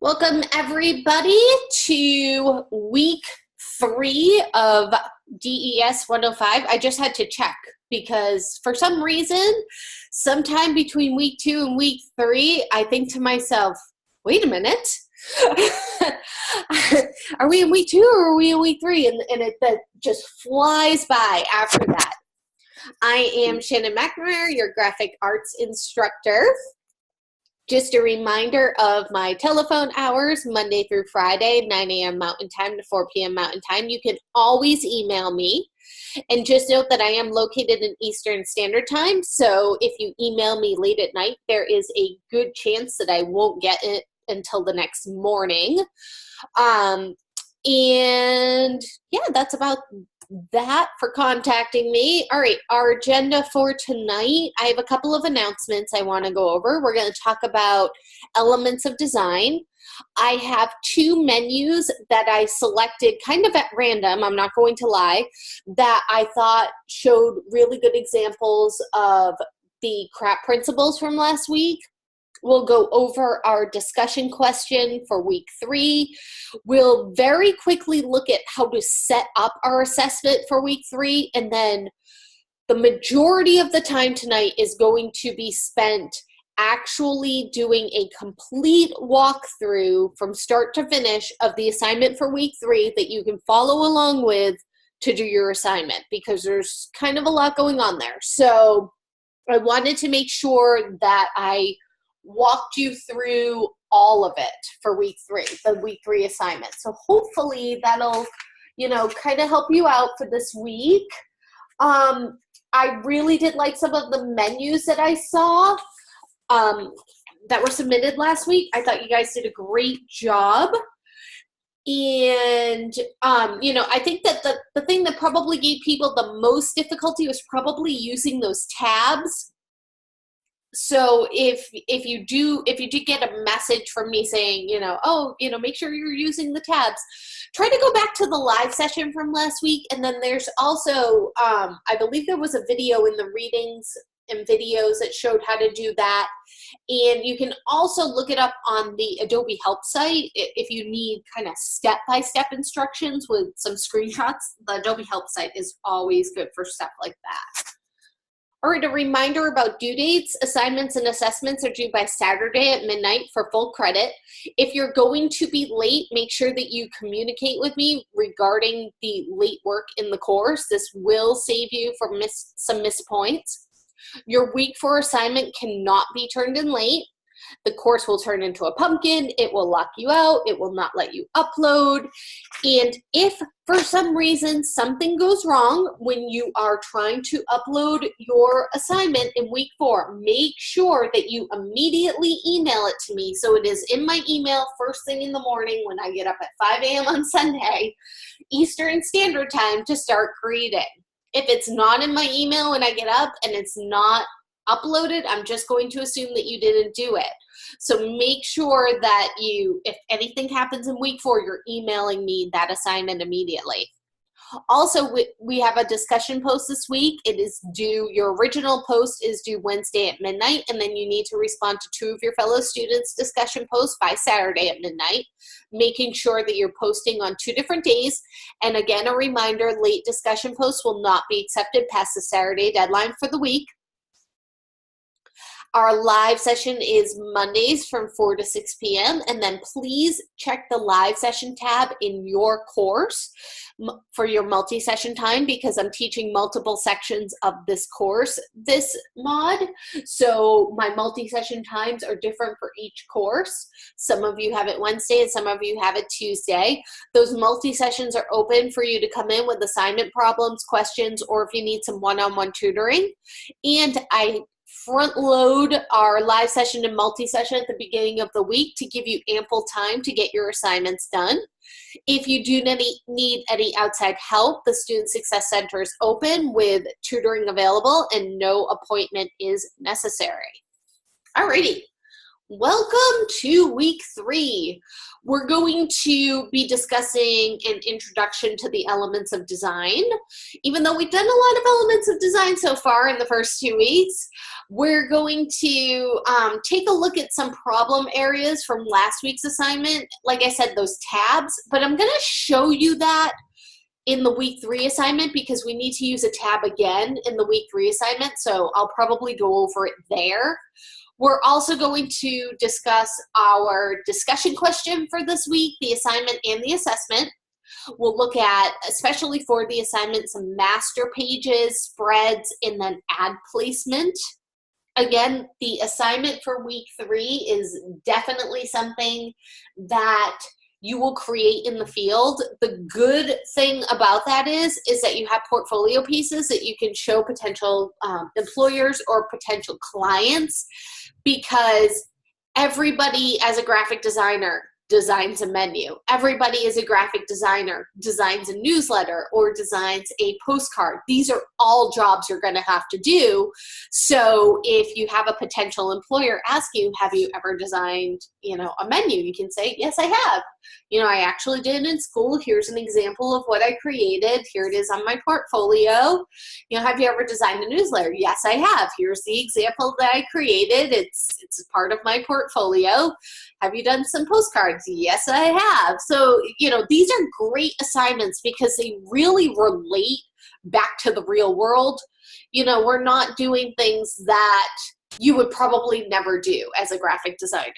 Welcome everybody to week 3 of DES 105. I just had to check because for some reason, sometime between week 2 and week 3, I think to myself, wait a minute. Are we in week 2 or are we in week 3? And that just flies by after that. I am Shannon McNamara, your graphic arts instructor. Just a reminder of my telephone hours, Monday through Friday, 9 a.m. Mountain Time to 4 p.m. Mountain Time. You can always email me. And just note that I am located in Eastern Standard Time. So if you email me late at night, there is a good chance that I won't get it until the next morning. And yeah, that's about that for contacting me. All right, our agenda for tonight, I have a couple of announcements I want to go over. We're going to talk about elements of design. I have 2 menus that I selected kind of at random, I'm not going to lie, that I thought showed really good examples of the CRAP principles from last week. We'll go over our discussion question for week 3. We'll very quickly look at how to set up our assessment for week 3. And then the majority of the time tonight is going to be spent actually doing a complete walkthrough from start to finish of the assignment for week 3 that you can follow along with to do your assignment, because there's kind of a lot going on there. So I wanted to make sure that I walked you through all of it for week 3, the week 3 assignment. So hopefully that'll, kind of help you out for this week. I really did like some of the menus that I saw that were submitted last week. I thought you guys did a great job. And, I think that the thing that probably gave people the most difficulty was probably using those tabs. So if you did get a message from me saying, make sure you're using the tabs, try to go back to the live session from last week. And then there's also, I believe there was a video in the readings and videos that showed how to do that. And you can also look it up on the Adobe Help site if you need kind of step-by-step instructions with some screenshots. The Adobe Help site is always good for stuff like that. All right, a reminder about due dates. Assignments and assessments are due by Saturday at midnight for full credit. If you're going to be late, make sure that you communicate with me regarding the late work in the course. This will save you from some missed points. Your week 4 assignment cannot be turned in late. The course will turn into a pumpkin. It will lock you out. It will not let you upload. And if for some reason something goes wrong when you are trying to upload your assignment in week 4, make sure that you immediately email it to me so it is in my email first thing in the morning when I get up at 5 a.m. on Sunday, Eastern Standard Time, to start grading. If it's not in my email when I get up and it's not uploaded, I'm just going to assume that you didn't do it. So make sure that if anything happens in week 4, you're emailing me that assignment immediately. Also, we have a discussion post this week. It is due, your original post is due Wednesday at midnight, and then you need to respond to 2 of your fellow students' discussion posts by Saturday at midnight, making sure that you're posting on 2 different days. And again, a reminder, late discussion posts will not be accepted past the Saturday deadline for the week. Our live session is Mondays from 4 to 6 p.m. And then please check the live session tab in your course for your multi-session time, because I'm teaching multiple sections of this course, this mod. So my multi-session times are different for each course. Some of you have it Wednesday and some of you have it Tuesday. Those multi-sessions are open for you to come in with assignment problems, questions, or if you need some one-on-one tutoring. And I front load our live session and multi-session at the beginning of the week to give you ample time to get your assignments done. If you do need any outside help, the Student Success Center is open with tutoring available and no appointment is necessary. Alrighty, Welcome to week 3. We're going to be discussing an introduction to the elements of design. Even though we've done a lot of elements of design so far in the first 2 weeks, we're going to take a look at some problem areas from last week's assignment. Like I said, those tabs, but I'm going to show you that in the week 3 assignment because we need to use a tab again in the week 3 assignment, so I'll probably go over it there. We're also going to discuss our discussion question for this week, the assignment and the assessment. We'll look at, especially for the assignment, some master pages, spreads, and then ad placement. Again, the assignment for week 3 is definitely something that you will create in the field. The good thing about that is that you have portfolio pieces that you can show potential employers or potential clients, because everybody as a graphic designer designs a menu. Everybody as a graphic designer designs a newsletter or designs a postcard. These are all jobs you're going to have to do. So if you have a potential employer ask you, have you ever designed, a menu? You can say, yes, I have. I actually did in school. Here's an example of what I created. Here it is on my portfolio. Have you ever designed a newsletter? Yes, I have. Here's the example that I created. It's part of my portfolio. Have you done some postcards? Yes, I have. So, these are great assignments because they really relate back to the real world. We're not doing things that you would probably never do as a graphic designer.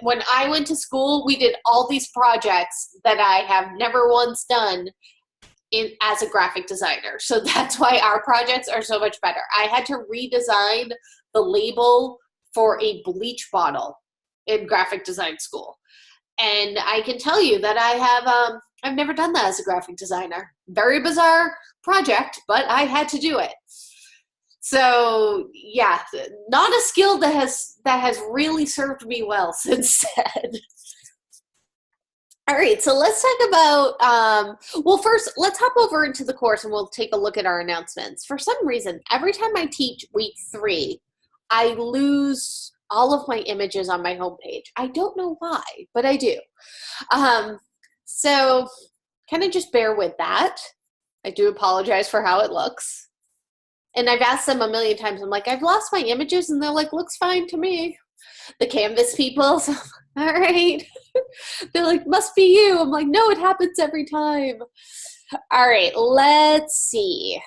When I went to school, we did all these projects that I have never once done as a graphic designer. So that's why our projects are so much better. I had to redesign the label for a bleach bottle in graphic design school. And I can tell you that I've never done that as a graphic designer. Very bizarre project, but I had to do it. So yeah, not a skill that has really served me well since then. All right, so let's talk about, well, first, let's hop over into the course and we'll take a look at our announcements. For some reason, every time I teach week 3, I lose all of my images on my homepage. I don't know why, but I do. So kind of just bear with that. I do apologize for how it looks. And I've asked them a million times, I'm like, I've lost my images, and they're like, looks fine to me. The Canvas people, so, all right. They're like, must be you. I'm like, no, it happens every time. All right, let's see.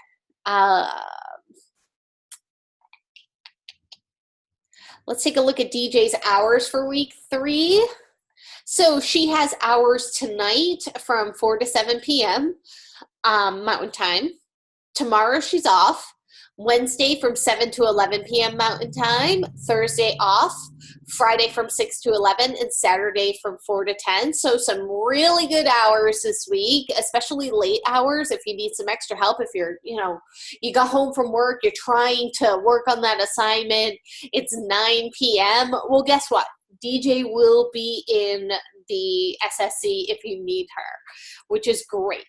Let's take a look at DJ's hours for week 3. So she has hours tonight from 4 to 7 p.m. Mountain Time. Tomorrow she's off. Wednesday from 7 to 11 p.m. Mountain Time, Thursday off, Friday from 6 to 11, and Saturday from 4 to 10. So some really good hours this week, especially late hours if you need some extra help. If you're, you got home from work, you're trying to work on that assignment, it's 9 p.m. Well, guess what? DJ will be in the SSC if you need her, which is great.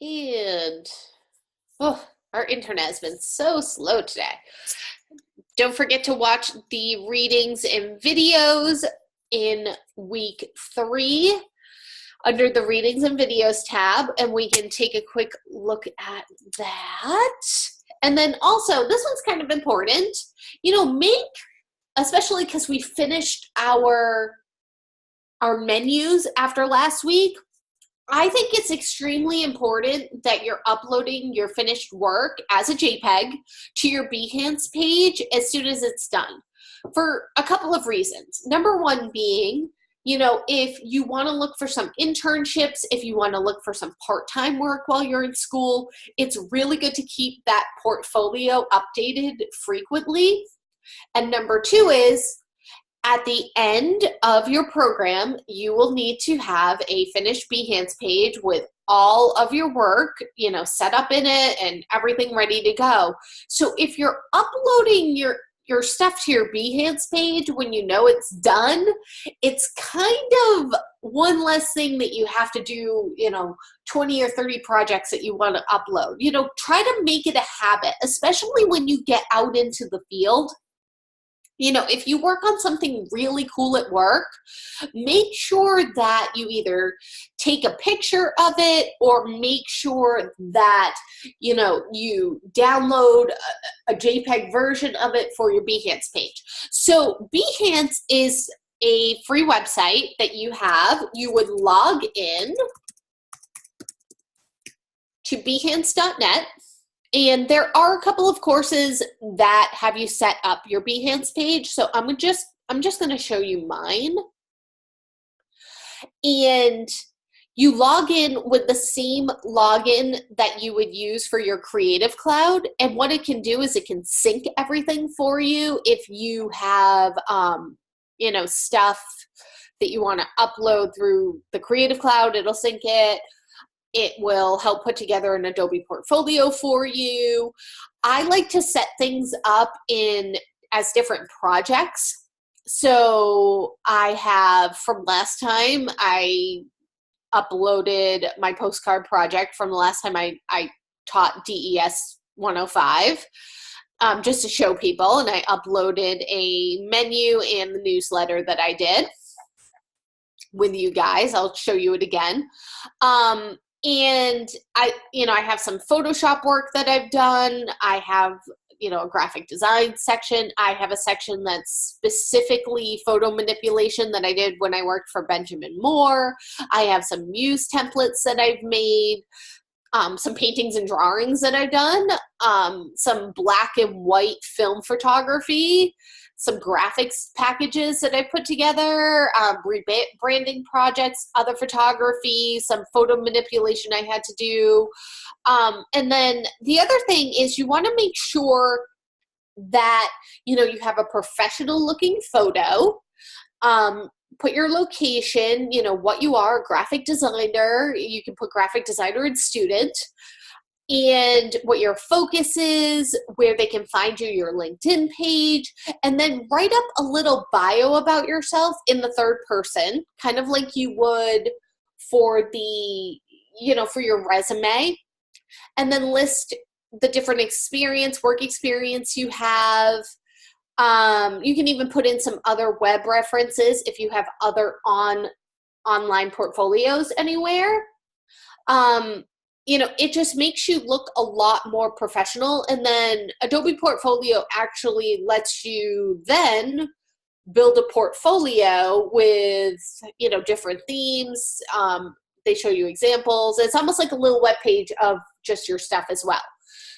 And our internet has been so slow today. Don't forget to watch the readings and videos in week 3 under the readings and videos tab, and we can take a quick look at that. And then also, this one's kind of important, especially because we finished our menus after last week, I think it's extremely important that you're uploading your finished work as a JPEG to your Behance page as soon as it's done for a couple of reasons. Number one being, if you want to look for some internships, if you want to look for some part-time work while you're in school, it's really good to keep that portfolio updated frequently. And number 2 is, at the end of your program, you will need to have a finished Behance page with all of your work, set up in it and everything ready to go. So if you're uploading your your stuff to your Behance page when you know it's done, it's kind of one less thing that you have to do, 20 or 30 projects that you want to upload. Try to make it a habit, especially when you get out into the field. If you work on something really cool at work, make sure that you either take a picture of it or make sure that, you download a JPEG version of it for your Behance page. So Behance is a free website that you have. You would log in to behance.net. And there are a couple of courses that have you set up your Behance page. So I'm just going to show you mine. And you log in with the same login that you would use for your Creative Cloud. And what it can do is it can sync everything for you. If you have, stuff that you want to upload through the Creative Cloud, it'll sync it. It will help put together an Adobe portfolio for you. I like to set things up as different projects. So I have, from last time, I uploaded my postcard project from the last time I taught DES 105, just to show people. And I uploaded a menu and the newsletter that I did with you guys. I'll show you it again. And I have some Photoshop work that I've done. I have, a graphic design section. I have a section that's specifically photo manipulation that I did when I worked for Benjamin Moore. I have some Muse templates that I've made, some paintings and drawings that I've done, some black and white film photography, some graphics packages that I put together, rebranding projects, other photography, some photo manipulation I had to do. And then the other thing is you want to make sure that, you have a professional looking photo. Put your location, what you are, a graphic designer. You can put graphic designer and student. And what your focus is, where they can find you, your LinkedIn page, and then write up a little bio about yourself in the third person, kind of like you would for for your resume, and then list the different work experience you have. You can even put in some other web references if you have other online portfolios anywhere. It just makes you look a lot more professional. And then Adobe Portfolio actually lets you then build a portfolio with, different themes. They show you examples. It's almost like a little web page of just your stuff as well.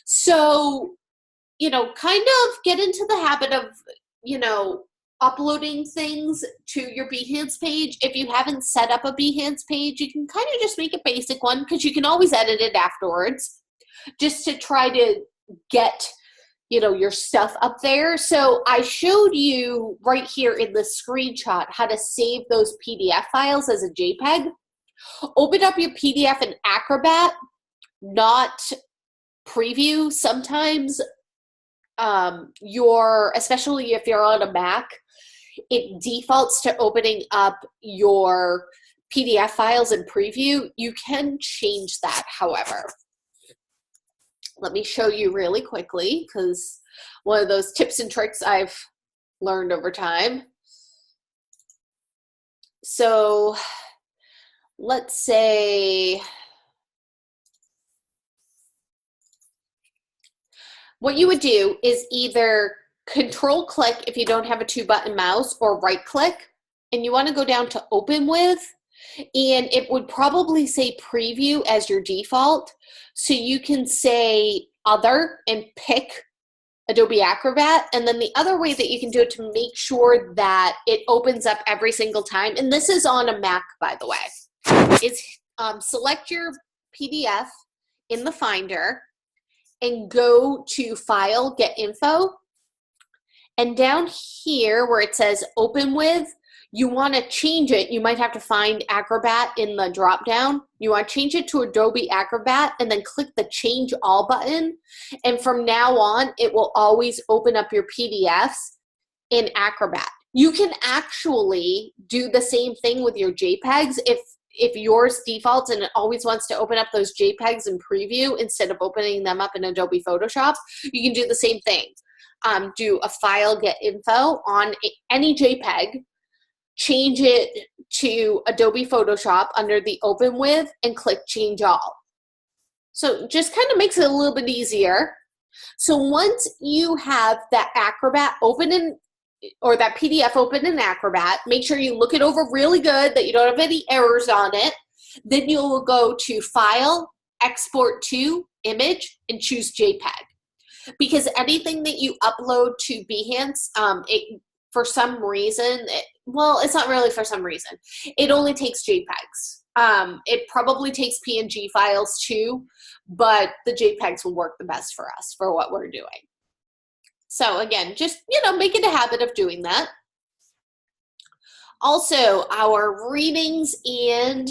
So, kind of get into the habit of, uploading things to your Behance page. If you haven't set up a Behance page, you can kind of just make a basic one because you can always edit it afterwards just to try to get, your stuff up there. So I showed you right here in the screenshot how to save those PDF files as a JPEG. Open up your PDF in Acrobat, not Preview. Sometimes especially if you're on a Mac, it defaults to opening up your PDF files in Preview. You can change that, however. Let me show you really quickly, because one of those tips and tricks I've learned over time. So let's say what you would do is either Control click if you don't have a 2-button mouse, or right click, and you want to go down to open with, and it would probably say preview as your default. So you can say other and pick Adobe Acrobat. And then the other way that you can do it to make sure that it opens up every single time, and this is on a Mac, by the way, is select your PDF in the Finder and go to File, Get Info. And down here where it says open with, you want to change it, you might have to find Acrobat in the drop down. You want to change it to Adobe Acrobat and then click the Change All button. And from now on, it will always open up your PDFs in Acrobat. You can actually do the same thing with your JPEGs if yours defaults and it always wants to open up those JPEGs in preview instead of opening them up in Adobe Photoshop. You can do the same thing. Do a file get info on any JPEG, change it to Adobe Photoshop under the open with and click change all. So just kind of makes it a little bit easier. So once you have that Acrobat open in, or that PDF open in Acrobat, make sure you look it over really good that you don't have any errors on it. Then you'll go to File, Export to, Image, and choose JPEG. Because anything that you upload to Behance, for some reason, well, it's not really for some reason. It only takes JPEGs. It probably takes PNG files too, but the JPEGs will work the best for us for what we're doing. So again, just, make it a habit of doing that. Also, our readings and,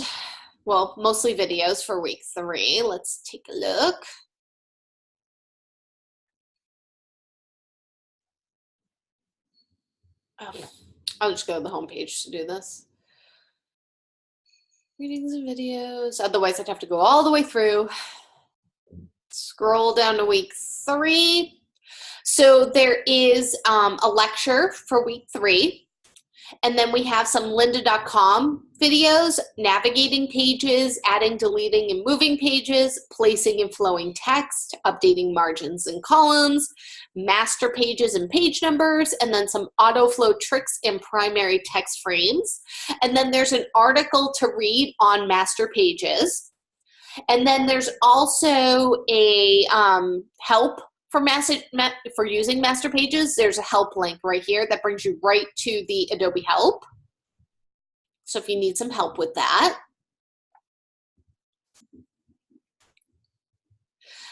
well, mostly videos for week 3. Let's take a look. I'll just go to the home page to do this. Readings and videos. Otherwise, I'd have to go all the way through. Scroll down to week 3. So there is a lecture for week 3. And then we have some lynda.com videos, navigating pages, adding, deleting, and moving pages, placing and flowing text, updating margins and columns, master pages and page numbers, and then some auto flow tricks and primary text frames. And then there's an article to read on master pages. And then there's also a help for using master pages. There's a help link right here that brings you right to the Adobe help. So if you need some help with that.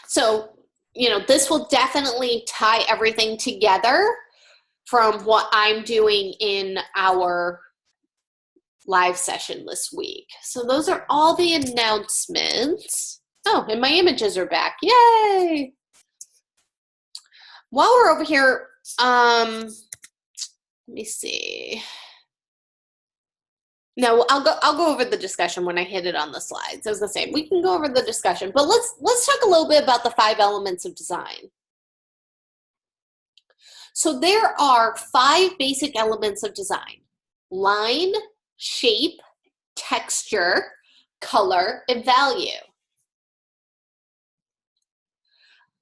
So, this will definitely tie everything together from what I'm doing in our live session this week. So those are all the announcements. Oh, and my images are back. Yay! While we're over here, let me see. No, I'll go over the discussion when I hit it on the slides. I was gonna say we can go over the discussion, but let's talk a little bit about the 5 elements of design. So there are 5 basic elements of design: line, shape, texture, color, and value.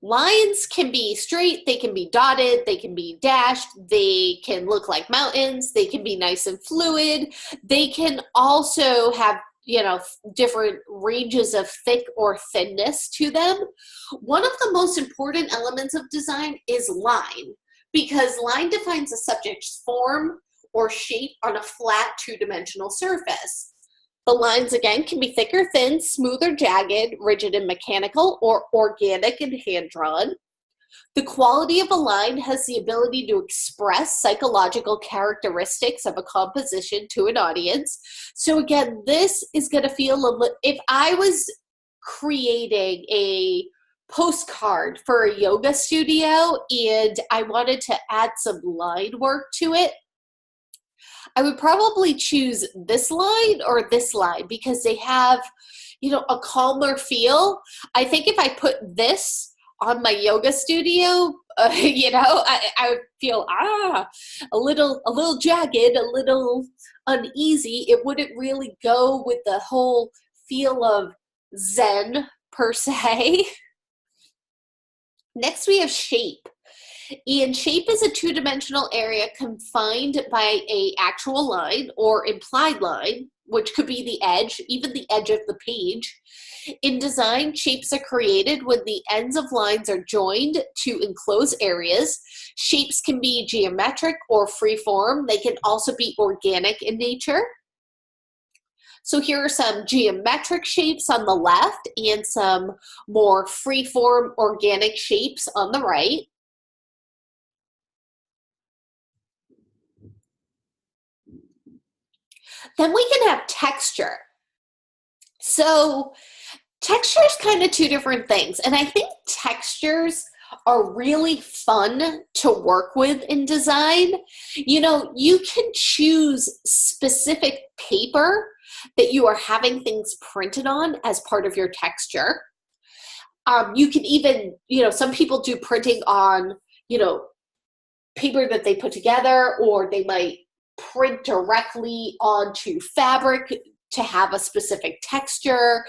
Lines can be straight, they can be dotted, they can be dashed, they can look like mountains, they can be nice and fluid, they can also have, different ranges of thick or thinness to them. One of the most important elements of design is line, because line defines a subject's form or shape on a flat 2-dimensional surface. The lines, again, can be thick or thin, smooth or jagged, rigid and mechanical, or organic and hand-drawn. The quality of a line has the ability to express psychological characteristics of a composition to an audience. So again, this is going to feel, if I was creating a postcard for a yoga studio and I wanted to add some line work to it, I would probably choose this line or this line because they have, a calmer feel. I think if I put this on my yoga studio, I would feel, a little jagged, a little uneasy. It wouldn't really go with the whole feel of Zen per se. Next, we have shape. And shape is a 2-dimensional area confined by an actual line or implied line, which could be the edge, even the edge of the page. In design, shapes are created when the ends of lines are joined to enclose areas. Shapes can be geometric or free-form. They can also be organic in nature. So here are some geometric shapes on the left and some more free-form organic shapes on the right. Then we can have texture. So texture is kind of two different things. And I think textures are really fun to work with in design. You know, you can choose specific paper that you are having things printed on as part of your texture. You can even, you know, some people do printing on, you know, paper that they put together, or they might print directly onto fabric to have a specific texture.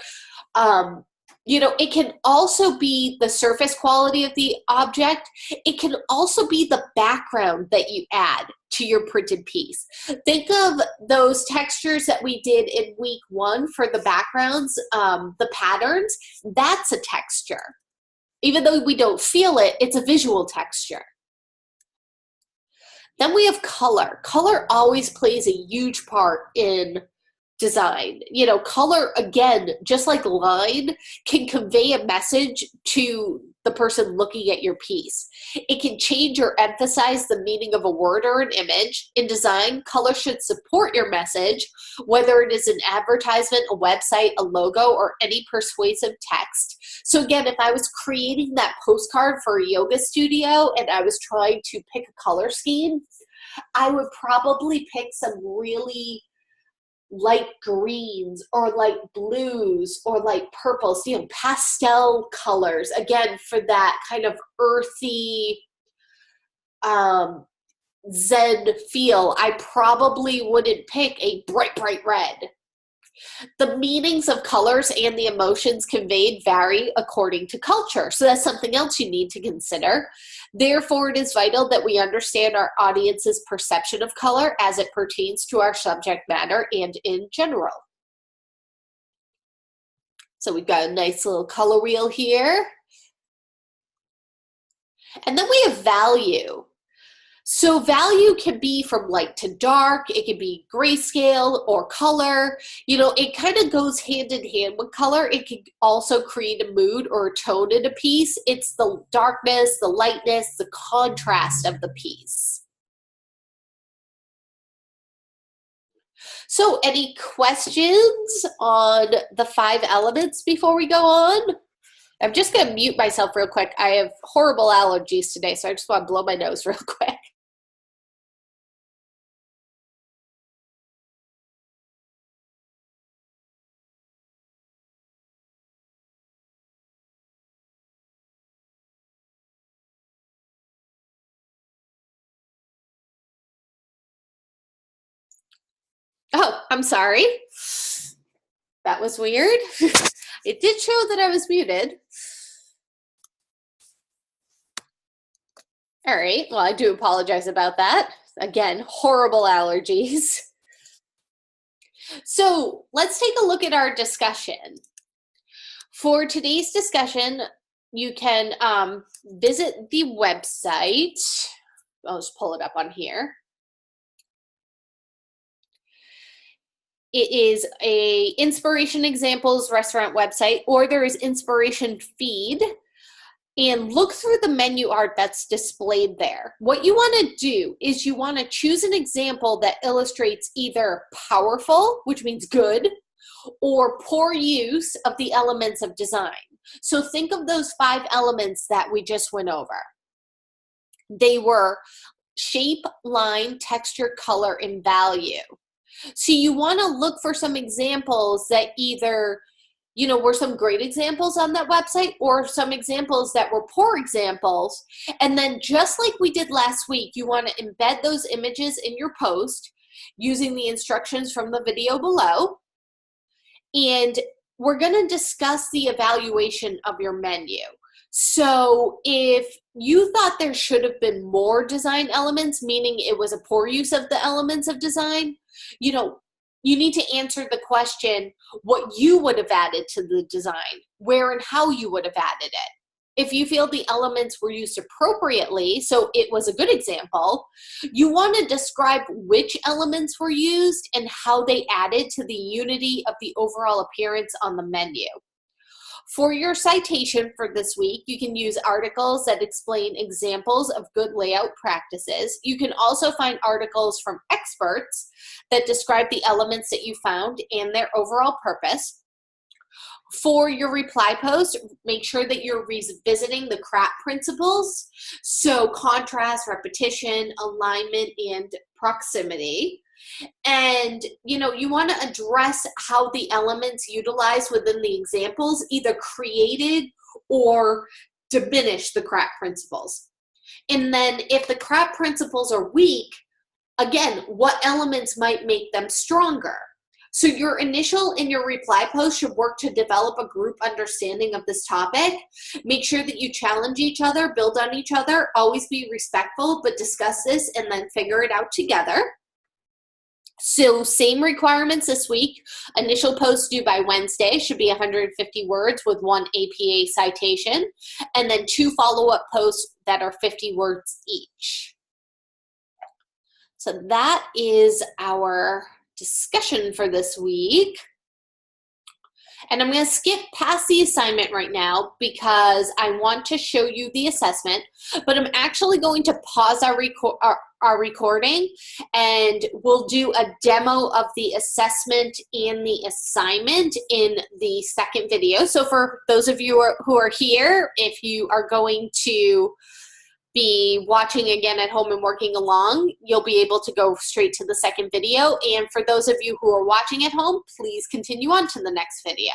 You know, it can also be the surface quality of the object. It can also be the background that you add to your printed piece. Think of those textures that we did in week 1 for the backgrounds, the patterns. That's a texture. Even though we don't feel it, it's a visual texture. Then we have color. Color always plays a huge part in design. You know, color, again, just like line, can convey a message to the person looking at your piece. It can change or emphasize the meaning of a word or an image. In design, color should support your message, whether it is an advertisement, a website, a logo, or any persuasive text. So again, if I was creating that postcard for a yoga studio and I was trying to pick a color scheme, I would probably pick some really light greens or light blues or light purples, you know, pastel colors, again, for that kind of earthy, zen feel. I probably wouldn't pick a bright, bright red. The meanings of colors and the emotions conveyed vary according to culture. So that's something else you need to consider. Therefore, it is vital that we understand our audience's perception of color as it pertains to our subject matter and in general. So we've got a nice little color wheel here. And then we have value. So value can be from light to dark. It can be grayscale or color. You know, it kind of goes hand in hand with color. It can also create a mood or a tone in a piece. It's the darkness, the lightness, the contrast of the piece. So any questions on the 5 elements before we go on? I'm just going to mute myself real quick. I have horrible allergies today, so I just want to blow my nose real quick. Oh, I'm sorry. That was weird. It did show that I was muted. All right, well, I do apologize about that. Again, horrible allergies. So let's take a look at our discussion. For today's discussion, you can visit the website. I'll just pull it up on here. It is a Inspiration Examples restaurant website, or there is Inspiration Feed. And look through the menu art that's displayed there. What you want to do is you want to choose an example that illustrates either powerful, which means good, or poor use of the elements of design. So think of those 5 elements that we just went over. They were shape, line, texture, color, and value. So you want to look for some examples that either, you know, were some great examples on that website, or some examples that were poor examples. And then just like we did last week, you want to embed those images in your post using the instructions from the video below. And we're going to discuss the evaluation of your menu. So if you thought there should have been more design elements, meaning it was a poor use of the elements of design, you know, you need to answer the question, what you would have added to the design, where and how you would have added it. If you feel the elements were used appropriately, so it was a good example, you want to describe which elements were used and how they added to the unity of the overall appearance on the menu. For your citation for this week, you can use articles that explain examples of good layout practices. You can also find articles from experts that describe the elements that you found and their overall purpose. For your reply post, make sure that you're revisiting the CRAP principles. So contrast, repetition, alignment, and proximity. And you want to address how the elements utilized within the examples either created or diminish the CRAP principles. And then if the CRAP principles are weak, again, what elements might make them stronger? So your initial and your reply post should work to develop a group understanding of this topic. Make sure that you challenge each other, build on each other, always be respectful, but discuss this and then figure it out together. So same requirements this week. Initial post due by Wednesday should be 150 words with 1 APA citation, and then 2 follow-up posts that are 50 words each. So that is our discussion for this week. And I'm going to skip past the assignment right now because I want to show you the assessment, but I'm actually going to pause our recording and we'll do a demo of the assessment and the assignment in the second video. So for those of you who are here, if you are going to be watching again at home and working along, you'll be able to go straight to the second video. And for those of you who are watching at home, please continue on to the next video.